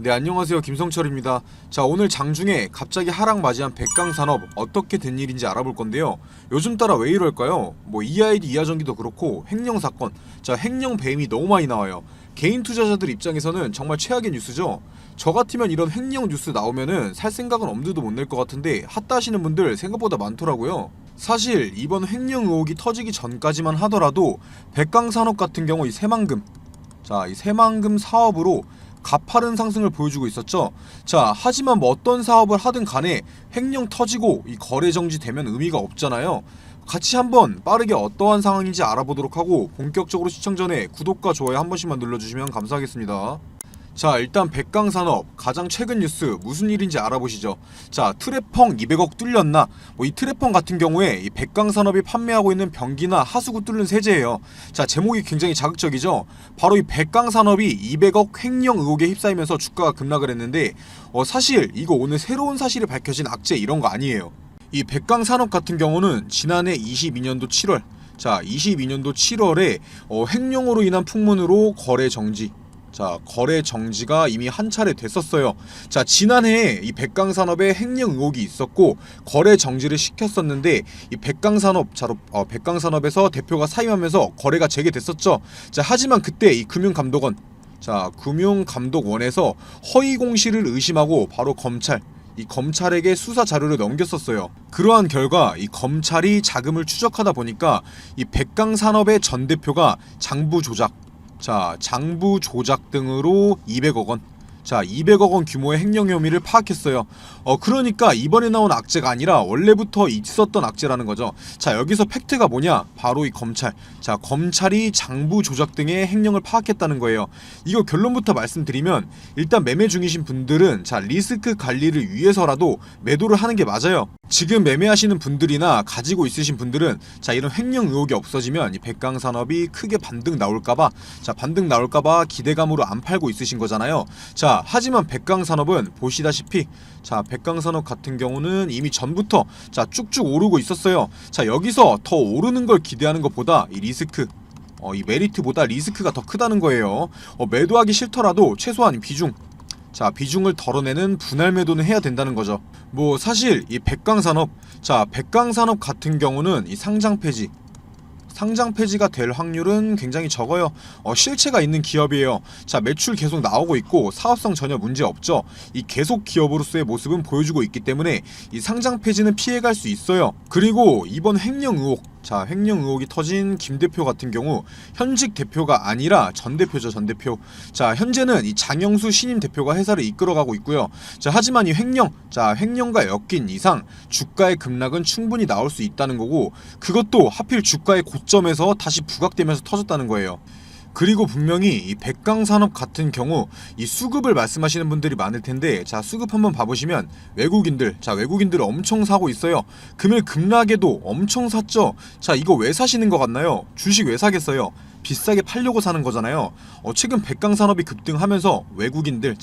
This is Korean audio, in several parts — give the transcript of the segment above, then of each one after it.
네, 안녕하세요. 김성철입니다. 자, 오늘 장중에 갑자기 하락 맞이한 백강산업 어떻게 된 일인지 알아볼 건데요. 요즘 따라 왜 이럴까요? 뭐 EID 이하전기도 그렇고 횡령 사건, 자, 횡령 배임이 너무 많이 나와요. 개인 투자자들 입장에서는 정말 최악의 뉴스죠. 저 같으면 이런 횡령 뉴스 나오면은 살 생각은 엄두도 못 낼 것 같은데 핫다 하시는 분들 생각보다 많더라고요. 사실 이번 횡령 의혹이 터지기 전까지만 하더라도 백강산업 같은 경우 이 새만금, 자, 이 새만금 사업으로 가파른 상승을 보여주고 있었죠. 자, 하지만 뭐 어떤 사업을 하든 간에 횡령 터지고 이 거래 정지되면 의미가 없잖아요. 같이 한번 빠르게 어떠한 상황인지 알아보도록 하고, 본격적으로 시청 전에 구독과 좋아요 한 번씩만 눌러주시면 감사하겠습니다. 자, 일단 백강산업 가장 최근 뉴스 무슨 일인지 알아보시죠. 자, 트랩펑 200억 뚫렸나? 뭐 이 트랩펑 같은 경우에 이 백강산업이 판매하고 있는 변기나 하수구 뚫는 세제예요. 자, 제목이 굉장히 자극적이죠. 바로 이 백강산업이 200억 횡령 의혹에 휩싸이면서 주가가 급락을 했는데, 사실 이거 오늘 새로운 사실이 밝혀진 악재 이런 거 아니에요. 이 백강산업 같은 경우는 지난해 22년도 7월, 자, 22년도 7월에 횡령으로 인한 풍문으로 거래 정지, 자, 거래 정지가 이미 한 차례 됐었어요. 자, 지난해에 이 백강산업에 횡령 의혹이 있었고 거래 정지를 시켰었는데, 이 백강산업에서 대표가 사임하면서 거래가 재개됐었죠. 자, 하지만 그때 이 금융감독원, 자, 금융감독원에서 허위 공시를 의심하고 바로 이 검찰에게 수사 자료를 넘겼었어요. 그러한 결과 이 검찰이 자금을 추적하다 보니까 이 백강산업의 전 대표가 장부 조작, 자, 장부 조작 등으로 200억 원, 자, 200억 원 규모의 횡령 혐의를 파악했어요. 그러니까 이번에 나온 악재가 아니라 원래부터 있었던 악재라는 거죠. 자, 여기서 팩트가 뭐냐? 바로 이 검찰. 자, 검찰이 장부 조작 등의 횡령을 파악했다는 거예요. 이거 결론부터 말씀드리면, 일단 매매 중이신 분들은 자, 리스크 관리를 위해서라도 매도를 하는 게 맞아요. 지금 매매하시는 분들이나 가지고 있으신 분들은 자, 이런 횡령 의혹이 없어지면 이 백강산업이 크게 반등 나올까봐, 자, 반등 나올까봐 기대감으로 안 팔고 있으신 거잖아요. 자, 하지만 백강산업은 보시다시피, 자, 백강산업 같은 경우는 이미 전부터 자, 쭉쭉 오르고 있었어요. 자, 여기서 더 오르는 걸 기대하는 것보다 이 리스크, 이 메리트보다 리스크가 더 크다는 거예요. 매도하기 싫더라도 최소한 비중, 자, 비중을 덜어내는 분할 매도는 해야 된다는 거죠. 뭐 사실 이 백강산업, 자, 백강산업 같은 경우는 이 상장 폐지가 될 확률은 굉장히 적어요. 실체가 있는 기업이에요. 자, 매출 계속 나오고 있고 사업성 전혀 문제 없죠. 이 계속 기업으로서의 모습은 보여주고 있기 때문에 이 상장 폐지는 피해갈 수 있어요. 그리고 이번 횡령 의혹, 자, 횡령 의혹이 터진 김 대표 같은 경우 현직 대표가 아니라 전 대표죠, 전 대표. 자, 현재는 이 장영수 신임 대표가 회사를 이끌어가고 있고요. 자, 하지만 이 횡령과 엮인 이상 주가의 급락은 충분히 나올 수 있다는 거고, 그것도 하필 주가의 고점에서 다시 부각되면서 터졌다는 거예요. 그리고 분명히 이 백강산업 같은 경우 이 수급을 말씀하시는 분들이 많을 텐데, 자, 수급 한번 봐보시면 외국인들 엄청 사고 있어요. 금일 급락에도 엄청 샀죠. 자, 이거 왜 사시는 것 같나요? 주식 왜 사겠어요? 비싸게 팔려고 사는 거잖아요. 최근 백강산업이 급등하면서 외인들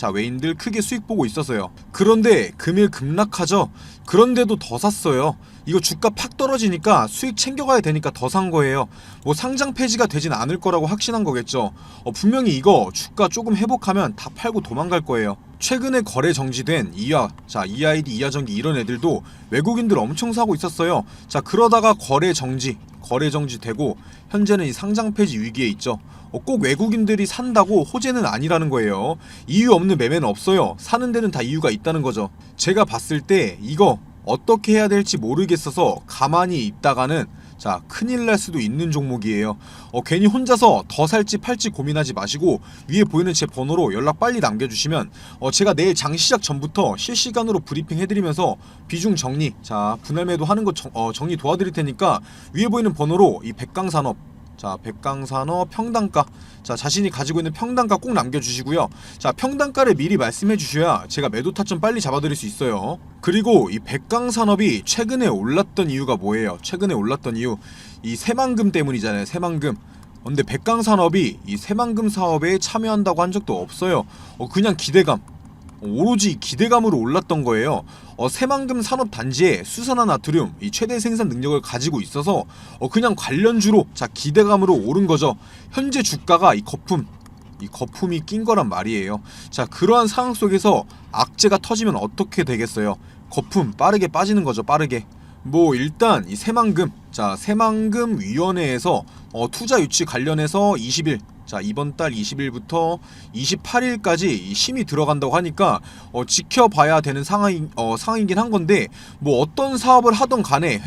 크게 수익 보고 있었어요. 그런데 금일 급락하죠. 그런데도 더 샀어요. 이거 주가 팍 떨어지니까 수익 챙겨가야 되니까 더 산 거예요. 뭐 상장 폐지가 되진 않을 거라고 확신한 거겠죠. 분명히 이거 주가 조금 회복하면 다 팔고 도망갈 거예요. 최근에 거래 정지된 EID 이하전기 이런 애들도 외국인들 엄청 사고 있었어요. 자, 그러다가 거래 정지되고 현재는 이 상장 폐지 위기에 있죠. 꼭 외국인들이 산다고 호재는 아니라는 거예요. 이유 없는 매매는 없어요. 사는 데는 다 이유가 있다는 거죠. 제가 봤을 때 이거 어떻게 해야 될지 모르겠어서 가만히 있다가는, 자, 큰일 날 수도 있는 종목이에요. 괜히 혼자서 더 살지 팔지 고민하지 마시고 위에 보이는 제 번호로 연락 빨리 남겨주시면 제가 내일 장 시작 전부터 실시간으로 브리핑 해드리면서 비중 정리, 자, 분할 매도 하는 거 정리 도와드릴 테니까 위에 보이는 번호로 이 백강산업, 자, 백강산업 평단가, 자, 자신이 가지고 있는 평단가 꼭 남겨주시고요. 자, 평단가를 미리 말씀해 주셔야 제가 매도 타점 빨리 잡아드릴 수 있어요. 그리고 이 백강산업이 최근에 올랐던 이유가 뭐예요? 최근에 올랐던 이유, 이 새만금 때문이잖아요. 새만금. 근데 백강산업이 이 새만금 사업에 참여한다고 한 적도 없어요. 그냥 기대감, 오로지 기대감으로 올랐던 거예요. 새만금 산업단지에 수산화 나트륨 이 최대 생산 능력을 가지고 있어서 그냥 관련주로, 자, 기대감으로 오른 거죠. 현재 주가가 이 거품, 이 거품이 낀 거란 말이에요. 자, 그러한 상황 속에서 악재가 터지면 어떻게 되겠어요? 거품 빠르게 빠지는 거죠, 빠르게. 뭐 일단 이 새만금위원회에서 투자 유치 관련해서 20일, 자 이번 달 20일부터 28일까지 이 심의 들어간다고 하니까 지켜봐야 되는 상황이긴 한 건데, 뭐 어떤 사업을 하던 간에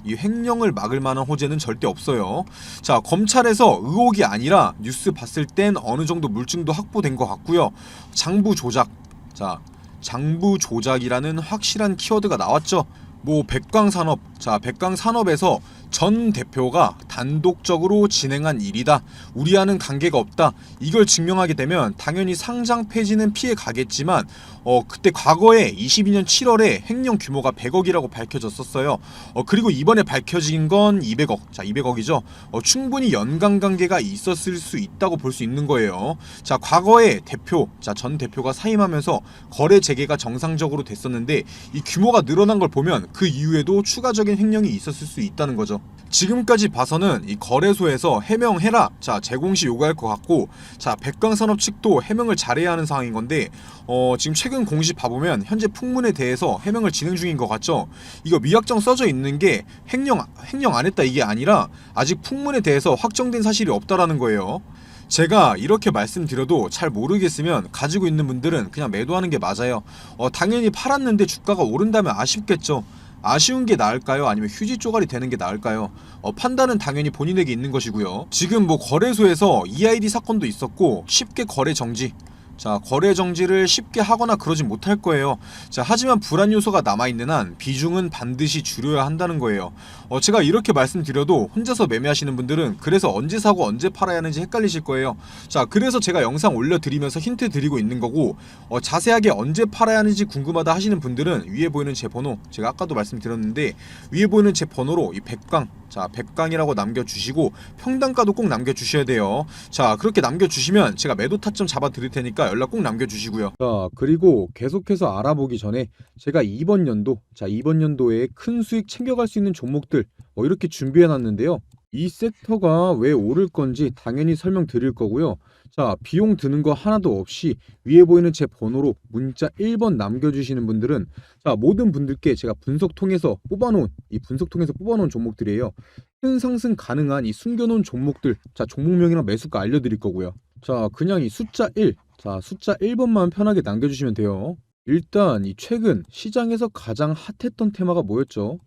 이 횡령을 막을 만한 호재는 절대 없어요. 자, 검찰에서 의혹이 아니라 뉴스 봤을 땐 어느 정도 물증도 확보된 것 같고요. 장부 조작, 자 장부 조작이라는 확실한 키워드가 나왔죠. 뭐 백광산업, 자 백광산업에서 전 대표가 단독적으로 진행한 일이다, 우리와는 관계가 없다, 이걸 증명하게 되면 당연히 상장 폐지는 피해 가겠지만 그때 과거에 22년 7월에 횡령 규모가 100억이라고 밝혀졌었어요. 그리고 이번에 밝혀진 건 200억, 자 200억이죠. 충분히 연관 관계가 있었을 수 있다고 볼 수 있는 거예요. 자, 과거에 전 대표가 사임하면서 거래 재개가 정상적으로 됐었는데 이 규모가 늘어난 걸 보면 그 이후에도 추가적인 횡령이 있었을 수 있다는 거죠. 지금까지 봐서는 이 거래소에서 해명해라, 자 제공시 요구할 것 같고, 자 백광산업 측도 해명을 잘해야 하는 상황인 건데, 지금 최근 공시 봐보면 현재 풍문에 대해서 해명을 진행 중인 것 같죠. 이거 미확정 써져 있는 게 횡령 안 했다 이게 아니라 아직 풍문에 대해서 확정된 사실이 없다라는 거예요. 제가 이렇게 말씀드려도 잘 모르겠으면 가지고 있는 분들은 그냥 매도하는 게 맞아요. 당연히 팔았는데 주가가 오른다면 아쉽겠죠. 아쉬운 게 나을까요? 아니면 휴지 쪼가리 되는 게 나을까요? 판단은 당연히 본인에게 있는 것이고요. 지금 뭐 거래소에서 EID 사건도 있었고 쉽게 거래 정지, 자 거래 정지를 쉽게 하거나 그러진 못할 거예요. 자 하지만 불안 요소가 남아있는 한 비중은 반드시 줄여야 한다는 거예요. 제가 이렇게 말씀드려도 혼자서 매매하시는 분들은 그래서 언제 사고 언제 팔아야 하는지 헷갈리실 거예요. 자 그래서 제가 영상 올려드리면서 힌트 드리고 있는 거고, 자세하게 언제 팔아야 하는지 궁금하다 하시는 분들은 위에 보이는 제 번호, 제가 아까도 말씀드렸는데 위에 보이는 제 번호로 이 백광, 자 백광이라고 남겨주시고 평단가도 꼭 남겨주셔야 돼요. 자 그렇게 남겨주시면 제가 매도 타점 잡아 드릴 테니까 연락 꼭 남겨주시고요. 자 그리고 계속해서 알아보기 전에 제가 이번 연도에 큰 수익 챙겨갈 수 있는 종목들 이렇게 준비해 놨는데요. 이 섹터가 왜 오를 건지 당연히 설명드릴 거고요. 자 비용 드는 거 하나도 없이 위에 보이는 제 번호로 문자 1번 남겨주시는 분들은 자 모든 분들께 제가 분석통에서 뽑아놓은 종목들이에요. 큰 상승 가능한 이 숨겨놓은 종목들, 자 종목명이랑 매수가 알려드릴 거고요. 자 그냥 이 숫자 1, 자 숫자 1번만 편하게 남겨주시면 돼요. 일단 이 최근 시장에서 가장 핫했던 테마가 뭐였죠?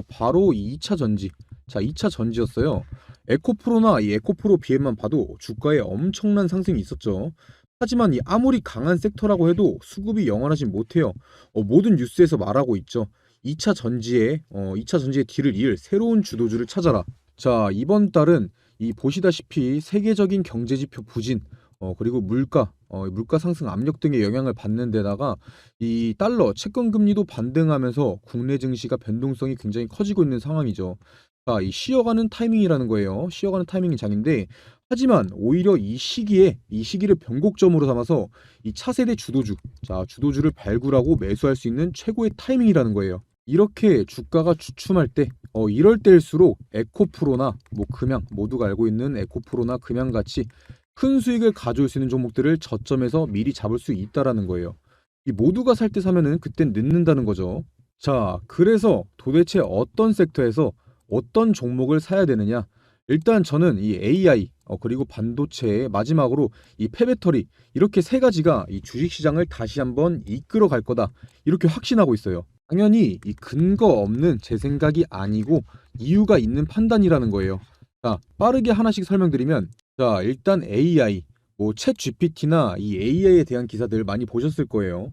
바로 이 2차 전지. 자 2차 전지였어요. 에코프로나 이 에코프로 BM만 봐도 주가에 엄청난 상승이 있었죠. 하지만 이 아무리 강한 섹터라고 해도 수급이 영원하진 못해요. 모든 뉴스에서 말하고 있죠. 2차 전지에 2차 전지의 뒤를 이을 새로운 주도주를 찾아라. 자 이번 달은 이 보시다시피 세계적인 경제지표 부진, 그리고 물가 상승 압력 등의 영향을 받는 데다가 이 달러 채권 금리도 반등하면서 국내 증시가 변동성이 굉장히 커지고 있는 상황이죠. 자, 이 쉬어가는 타이밍이라는 거예요. 쉬어가는 타이밍이 장인데, 하지만 오히려 이 시기를 변곡점으로 삼아서 이 차세대 주도주를 발굴하고 매수할 수 있는 최고의 타이밍이라는 거예요. 이렇게 주가가 주춤할 때, 이럴 때일수록 에코프로나 뭐 금양, 모두가 알고 있는 에코프로나 금양같이 큰 수익을 가져올 수 있는 종목들을 저점에서 미리 잡을 수 있다라는 거예요. 이 모두가 살 때 사면은 그땐 늦는다는 거죠. 자, 그래서 도대체 어떤 섹터에서 어떤 종목을 사야 되느냐? 일단 저는 이 AI, 그리고 반도체, 마지막으로 이 폐배터리, 이렇게 세 가지가 이 주식시장을 다시 한번 이끌어 갈 거다, 이렇게 확신하고 있어요. 당연히 이 근거 없는 제 생각이 아니고 이유가 있는 판단이라는 거예요. 자, 빠르게 하나씩 설명드리면, 자, 일단 AI, 뭐 챗 GPT나 이 AI에 대한 기사들 많이 보셨을 거예요.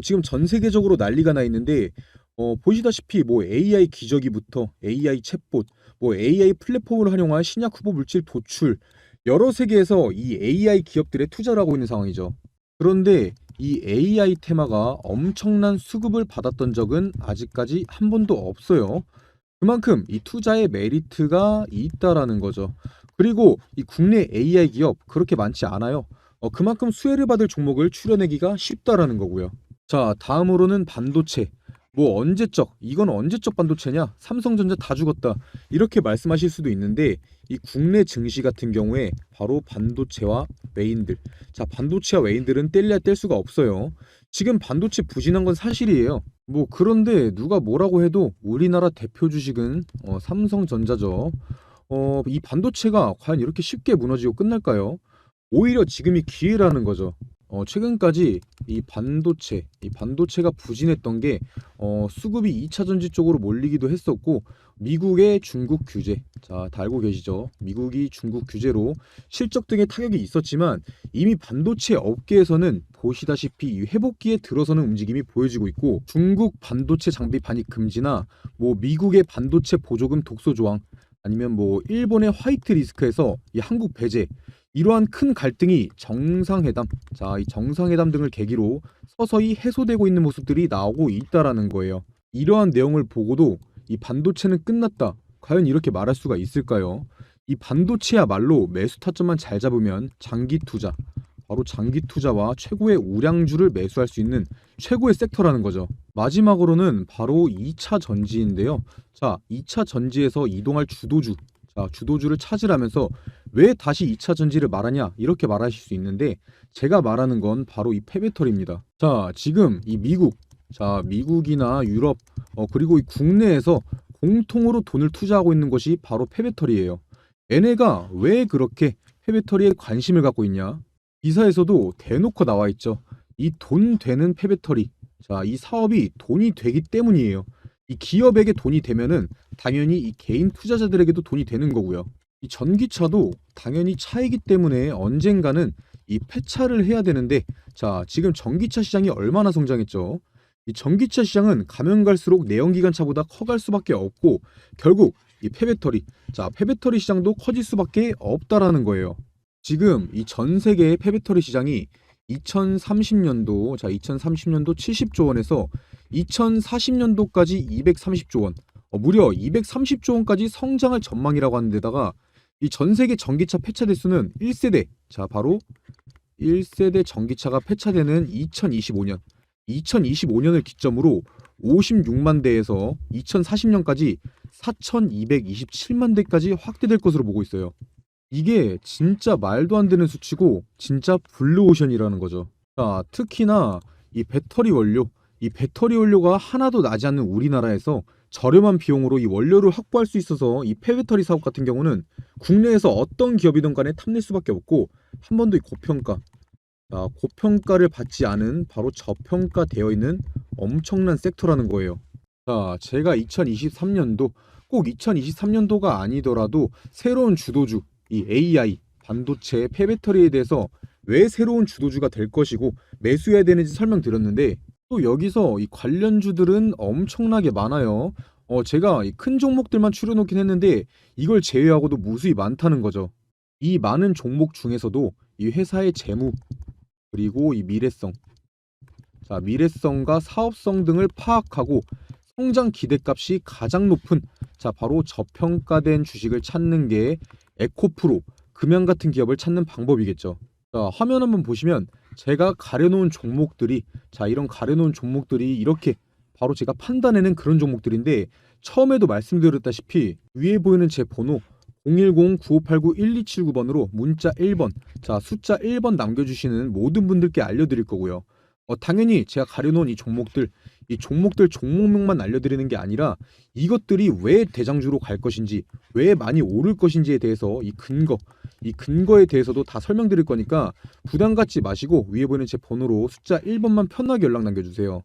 지금 전 세계적으로 난리가 나 있는데, 보시다시피 뭐 AI 기저귀부터 AI 챗봇, 뭐 AI 플랫폼을 활용한 신약 후보 물질 도출, 여러 세계에서 이 AI 기업들에 투자를 하고 있는 상황이죠. 그런데 이 AI 테마가 엄청난 수급을 받았던 적은 아직까지 한 번도 없어요. 그만큼 이 투자의 메리트가 있다라는 거죠. 그리고 이 국내 AI 기업 그렇게 많지 않아요. 그만큼 수혜를 받을 종목을 추려내기가 쉽다라는 거고요. 자, 다음으로는 반도체. 뭐 언제적, 이건 언제적 반도체냐? 삼성전자 다 죽었다. 이렇게 말씀하실 수도 있는데 이 국내 증시 같은 경우에 바로 반도체와 외인들. 자, 반도체와 외인들은 뗄래야 뗄 수가 없어요. 지금 반도체 부진한 건 사실이에요. 뭐 그런데 누가 뭐라고 해도 우리나라 대표 주식은 삼성전자죠. 이 반도체가 과연 이렇게 쉽게 무너지고 끝날까요? 오히려 지금이 기회라는 거죠. 최근까지 이 반도체가 부진했던 게 수급이 2차 전지 쪽으로 몰리기도 했었고 미국의 중국 규제, 자, 다 알고 계시죠? 미국이 중국 규제로 실적 등의 타격이 있었지만 이미 반도체 업계에서는 보시다시피 이 회복기에 들어서는 움직임이 보여지고 있고 중국 반도체 장비 반입 금지나 뭐 미국의 반도체 보조금 독소 조항 아니면 뭐 일본의 화이트 리스크에서 이 한국 배제 이러한 큰 갈등이 정상회담, 자, 이 정상회담 등을 계기로 서서히 해소되고 있는 모습들이 나오고 있다라는 거예요. 이러한 내용을 보고도 이 반도체는 끝났다. 과연 이렇게 말할 수가 있을까요? 이 반도체야말로 매수 타점만 잘 잡으면 장기 투자, 바로 장기 투자와 최고의 우량주를 매수할 수 있는 최고의 섹터라는 거죠. 마지막으로는 바로 2차 전지인데요. 자, 2차 전지에서 이동할 주도주, 자, 주도주를 찾으라면서 왜 다시 2차 전지를 말하냐 이렇게 말하실 수 있는데 제가 말하는 건 바로 이 폐배터리입니다. 자, 지금 이 미국, 자, 미국이나 유럽 그리고 이 국내에서 공통으로 돈을 투자하고 있는 것이 바로 폐배터리예요. 얘네가 왜 그렇게 폐배터리에 관심을 갖고 있냐? 기사에서도 대놓고 나와 있죠. 이 돈 되는 폐배터리, 자, 이 사업이 돈이 되기 때문이에요. 이 기업에게 돈이 되면은 당연히 이 개인 투자자들에게도 돈이 되는 거고요. 이 전기차도 당연히 차이기 때문에 언젠가는 이 폐차를 해야 되는데 자, 지금 전기차 시장이 얼마나 성장했죠? 이 전기차 시장은 가면 갈수록 내연기관차보다 커갈 수밖에 없고 결국 이 폐배터리, 자, 폐배터리 시장도 커질 수밖에 없다라는 거예요. 지금 이 전 세계의 폐배터리 시장이 2030년도, 자, 2030년도 70조 원에서 2040년도까지 230조 원, 무려 230조 원까지 성장할 전망이라고 하는데다가 이 전 세계 전기차 폐차 대수는 1세대, 자, 바로 1세대 전기차가 폐차되는 2025년을 기점으로 56만 대에서 2040년까지 4,227만 대까지 확대될 것으로 보고 있어요. 이게 진짜 말도 안 되는 수치고 진짜 블루오션이라는 거죠. 자, 특히나 이 배터리 원료가 하나도 나지 않는 우리나라에서 저렴한 비용으로 이 원료를 확보할 수 있어서 이 폐배터리 사업 같은 경우는 국내에서 어떤 기업이든 간에 탐낼 수밖에 없고 한 번도 이 고평가, 자, 고평가를 받지 않은 바로 저평가되어 있는 엄청난 섹터라는 거예요. 자, 제가 2023년도 꼭 2023년도가 아니더라도 새로운 주도주, 이 AI, 반도체, 폐배터리에 대해서 왜 새로운 주도주가 될 것이고 매수해야 되는지 설명드렸는데 또 여기서 이 관련주들은 엄청나게 많아요. 제가 이 큰 종목들만 추려놓긴 했는데 이걸 제외하고도 무수히 많다는 거죠. 이 많은 종목 중에서도 이 회사의 재무 그리고 이 미래성, 자, 미래성과 사업성 등을 파악하고 성장 기대값이 가장 높은, 자, 바로 저평가된 주식을 찾는 게 에코프로, 금양 같은 기업을 찾는 방법이겠죠. 자, 화면 한번 보시면 제가 가려놓은 종목들이, 자, 이런 가려놓은 종목들이 이렇게 바로 제가 판단해낸 그런 종목들인데 처음에도 말씀드렸다시피 위에 보이는 제 번호 010-9589-1279번으로 문자 1번, 자, 숫자 1번 남겨주시는 모든 분들께 알려드릴 거고요. 당연히 제가 가려놓은 이 종목들 종목명만 알려드리는 게 아니라 이것들이 왜 대장주로 갈 것인지, 왜 많이 오를 것인지에 대해서 이 근거에 대해서도 다 설명드릴 거니까 부담 갖지 마시고 위에 보이는 제 번호로 숫자 1번만 편하게 연락 남겨주세요.